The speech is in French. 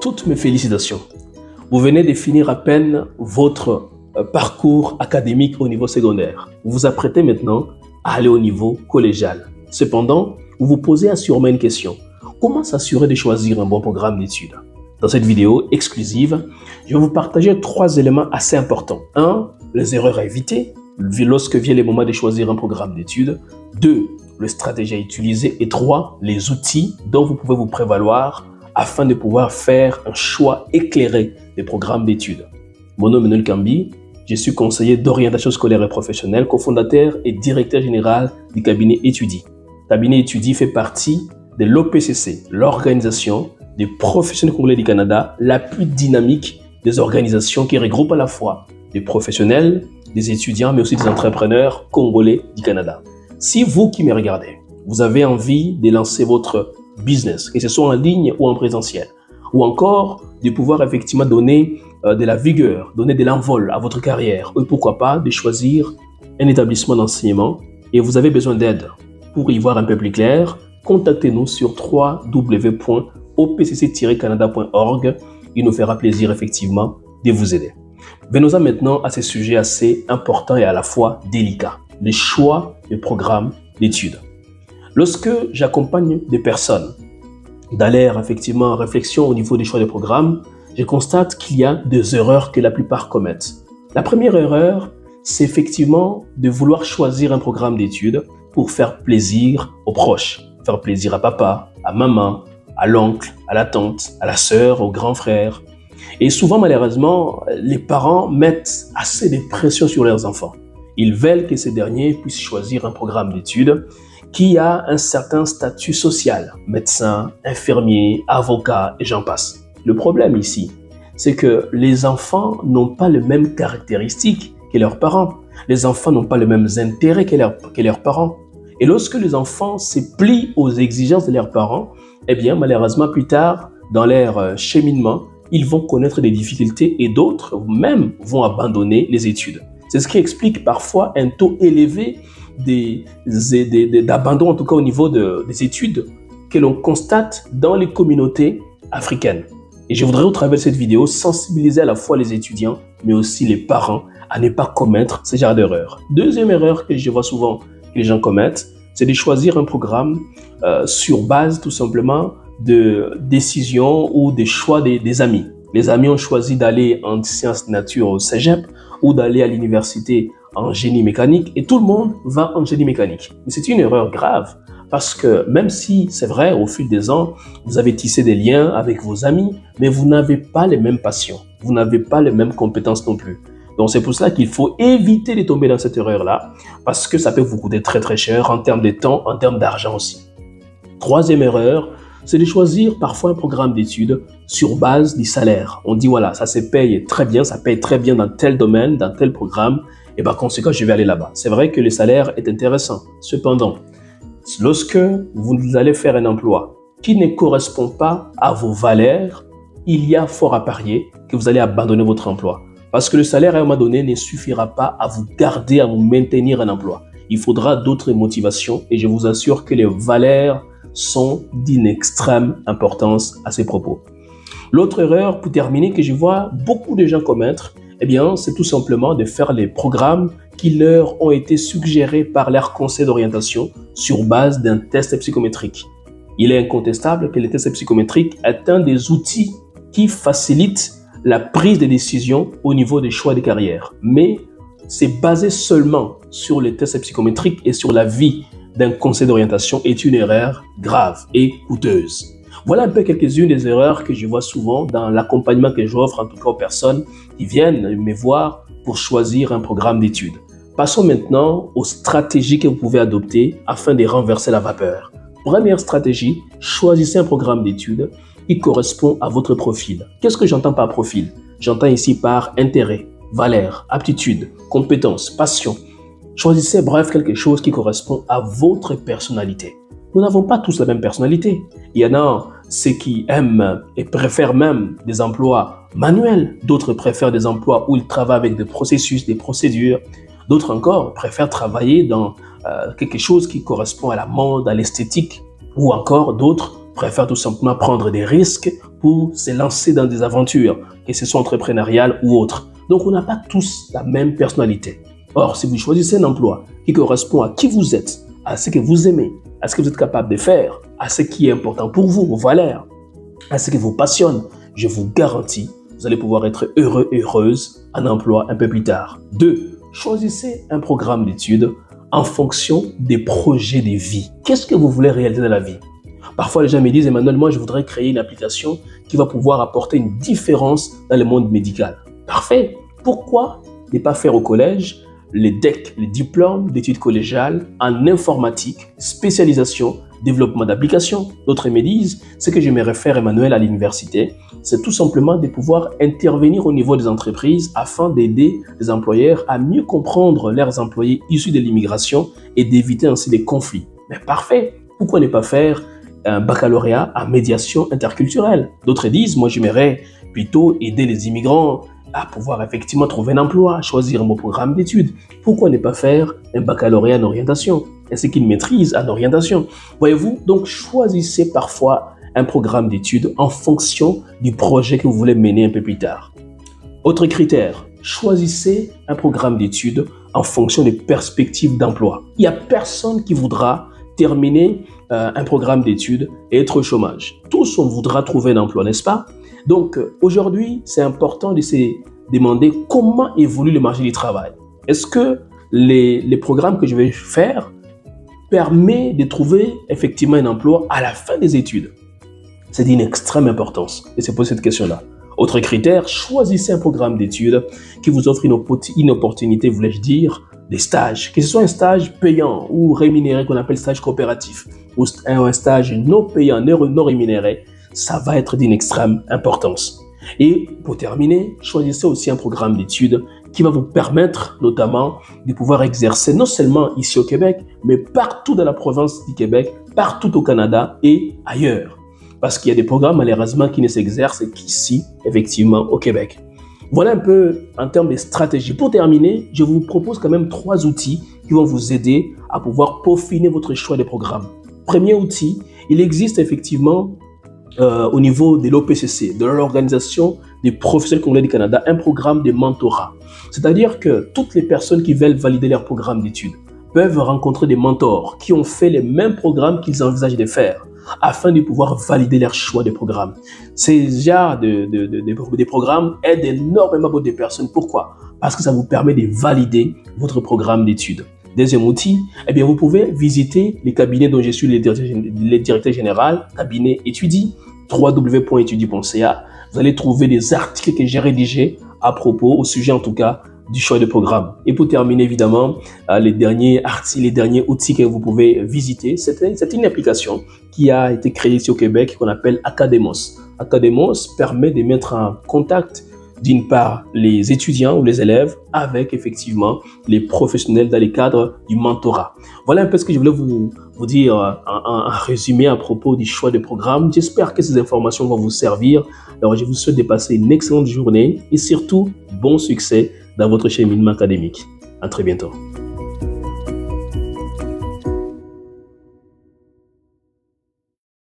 toutes mes félicitations. Vous venez de finir à peine votre parcours académique au niveau secondaire. Vous vous apprêtez maintenant à aller au niveau collégial. Cependant, vous vous posez sûrement une question. Comment s'assurer de choisir un bon programme d'études? Dans cette vidéo exclusive, je vais vous partager 3 éléments assez importants. 1. Les erreurs à éviter lorsque vient le moment de choisir un programme d'études. 2. Les stratégies à utiliser. Et 3. Les outils dont vous pouvez vous prévaloir afin de pouvoir faire un choix éclairé des programmes d'études. Mon nom est Emmanuel Kambi, je suis conseiller d'orientation scolaire et professionnelle, cofondateur et directeur général du cabinet Étudie. Le cabinet Étudie fait partie de l'OPCC, l'organisation des professionnels congolais du Canada, la plus dynamique des organisations qui regroupe à la fois des professionnels, des étudiants, mais aussi des entrepreneurs congolais du Canada. Si vous qui me regardez, vous avez envie de lancer votre business, que ce soit en ligne ou en présentiel, ou encore de pouvoir effectivement donner de la vigueur, donner de l'envol à votre carrière, ou pourquoi pas de choisir un établissement d'enseignement et vous avez besoin d'aide pour y voir un peu plus clair, contactez-nous sur www.opcc-canada.org. Il nous fera plaisir effectivement de vous aider. Venons-en maintenant à ces sujets assez importants et à la fois délicats, les choix de programmes d'études. Lorsque j'accompagne des personnes dans leur effectivement réflexion au niveau des choix de programmes, je constate qu'il y a des erreurs que la plupart commettent. La première erreur, c'est effectivement de vouloir choisir un programme d'études pour faire plaisir aux proches, faire plaisir à papa, à maman, à l'oncle, à la tante, à la sœur, au grand frère. Et souvent, malheureusement, les parents mettent assez de pression sur leurs enfants. Ils veulent que ces derniers puissent choisir un programme d'études qui a un certain statut social, médecin, infirmier, avocat et j'en passe. Le problème ici, c'est que les enfants n'ont pas les mêmes caractéristiques que leurs parents. Les enfants n'ont pas les mêmes intérêts que leurs parents. Et lorsque les enfants se plient aux exigences de leurs parents, eh bien, malheureusement, plus tard, dans leur cheminement, ils vont connaître des difficultés et d'autres même vont abandonner les études. C'est ce qui explique parfois un taux élevé d'abandon, en tout cas au niveau des études, que l'on constate dans les communautés africaines. Et je voudrais au travers de cette vidéo sensibiliser à la fois les étudiants, mais aussi les parents à ne pas commettre ce genre d'erreurs. Deuxième erreur que je vois souvent que les gens commettent, c'est de choisir un programme sur base tout simplement de décisions ou des choix des amis. Les amis ont choisi d'aller en sciences nature au cégep ou d'aller à l'université en génie mécanique et tout le monde va en génie mécanique. Mais c'est une erreur grave parce que même si c'est vrai, au fil des ans, vous avez tissé des liens avec vos amis, mais vous n'avez pas les mêmes passions, vous n'avez pas les mêmes compétences non plus. Donc c'est pour cela qu'il faut éviter de tomber dans cette erreur-là parce que ça peut vous coûter très très cher en termes de temps, en termes d'argent aussi. Troisième erreur, c'est de choisir parfois un programme d'études sur base du salaire. On dit voilà, ça se paye très bien, ça paye très bien dans tel domaine, dans tel programme, et par conséquent, je vais aller là-bas. C'est vrai que le salaire est intéressant. Cependant, lorsque vous allez faire un emploi qui ne correspond pas à vos valeurs, il y a fort à parier que vous allez abandonner votre emploi. Parce que le salaire, à un moment donné, ne suffira pas à vous garder, à vous maintenir un emploi. Il faudra d'autres motivations et je vous assure que les valeurs sont d'une extrême importance à ces propos. L'autre erreur, pour terminer, que je vois beaucoup de gens commettre, eh bien, c'est tout simplement de faire les programmes qui leur ont été suggérés par leur conseil d'orientation sur base d'un test psychométrique. Il est incontestable que le test psychométrique est un des outils qui facilite la prise de décision au niveau des choix de carrière. Mais c'est basé seulement sur les tests psychométriques et sur l'avis d'un conseil d'orientation est une erreur grave et coûteuse. Voilà un peu quelques-unes des erreurs que je vois souvent dans l'accompagnement que j'offre, en tout cas aux personnes qui viennent me voir pour choisir un programme d'études. Passons maintenant aux stratégies que vous pouvez adopter afin de renverser la vapeur. Première stratégie, choisissez un programme d'études qui correspond à votre profil. Qu'est-ce que j'entends par profil? J'entends ici par intérêt, valeur, aptitude, compétence, passion. Choisissez bref quelque chose qui correspond à votre personnalité. Nous n'avons pas tous la même personnalité. Il y en a ceux qui aiment et préfèrent même des emplois manuels. D'autres préfèrent des emplois où ils travaillent avec des processus, des procédures. D'autres encore préfèrent travailler dans quelque chose qui correspond à la mode, à l'esthétique. Ou encore d'autres préfèrent tout simplement prendre des risques pour se lancer dans des aventures, que ce soit entrepreneuriales ou autres. Donc, on n'a pas tous la même personnalité. Or, si vous choisissez un emploi qui correspond à qui vous êtes, à ce que vous aimez, à ce que vous êtes capable de faire, à ce qui est important pour vous, vos valeurs, à ce qui vous passionne, je vous garantis, vous allez pouvoir être heureux et heureuse en emploi un peu plus tard. 2. Choisissez un programme d'études en fonction des projets de vie. Qu'est-ce que vous voulez réaliser dans la vie? Parfois, les gens me disent, Emmanuel, moi, je voudrais créer une application qui va pouvoir apporter une différence dans le monde médical. Parfait. Pourquoi ne pas faire au collège les DEC, les diplômes d'études collégiales en informatique, spécialisation, développement d'applications? D'autres me disent, ce que je me réfère, Emmanuel, à l'université, c'est tout simplement de pouvoir intervenir au niveau des entreprises afin d'aider les employeurs à mieux comprendre leurs employés issus de l'immigration et d'éviter ainsi des conflits. Mais parfait. Pourquoi ne pas faire un baccalauréat en médiation interculturelle? D'autres disent, moi j'aimerais plutôt aider les immigrants à pouvoir effectivement trouver un emploi, choisir mon programme d'études. Pourquoi ne pas faire un baccalauréat en orientation? Est-ce qu'ils maîtrisent en orientation? Voyez-vous, donc choisissez parfois un programme d'études en fonction du projet que vous voulez mener un peu plus tard. Autre critère, choisissez un programme d'études en fonction des perspectives d'emploi. Il n'y a personne qui voudra terminer un programme d'études et être au chômage. Tous, on voudra trouver un emploi, n'est-ce pas? Donc, aujourd'hui, c'est important de se demander comment évolue le marché du travail. Est-ce que les programmes que je vais faire permettent de trouver effectivement un emploi à la fin des études? C'est d'une extrême importance et c'est pour cette question-là. Autre critère, choisissez un programme d'études qui vous offre une opportunité, voulais-je dire, des stages. Que ce soit un stage payant ou rémunéré qu'on appelle stage coopératif ou un stage non payant, non rémunéré, ça va être d'une extrême importance. Et pour terminer, choisissez aussi un programme d'études qui va vous permettre notamment de pouvoir exercer non seulement ici au Québec, mais partout dans la province du Québec, partout au Canada et ailleurs. Parce qu'il y a des programmes malheureusement qui ne s'exercent qu'ici, effectivement, au Québec. Voilà un peu en termes de stratégie. Pour terminer, je vous propose quand même 3 outils qui vont vous aider à pouvoir peaufiner votre choix de programme. Premier outil, il existe effectivement au niveau de l'OPCC, de l'Organisation des professionnels congolais du Canada, un programme de mentorat. C'est-à-dire que toutes les personnes qui veulent valider leur programme d'études peuvent rencontrer des mentors qui ont fait les mêmes programmes qu'ils envisagent de faire afin de pouvoir valider leur choix de programme. Ces genres de programmes aident énormément beaucoup de personnes. Pourquoi? Parce que ça vous permet de valider votre programme d'études. Deuxième outil, eh bien, vous pouvez visiter les cabinets dont je suis le directeur général, cabinet Étudie, www.etudie.ca. Vous allez trouver des articles que j'ai rédigés à propos, au sujet en tout cas, du choix de programme. Et pour terminer, évidemment, les derniers articles, les derniers outils que vous pouvez visiter, c'est une application qui a été créée ici au Québec qu'on appelle Academos. Academos permet de mettre en contact d'une part les étudiants ou les élèves avec effectivement les professionnels dans les cadres du mentorat. Voilà un peu ce que je voulais vous dire en résumé à propos du choix de programme. J'espère que ces informations vont vous servir. Alors je vous souhaite de passer une excellente journée et surtout bon succès dans votre cheminement académique. À très bientôt.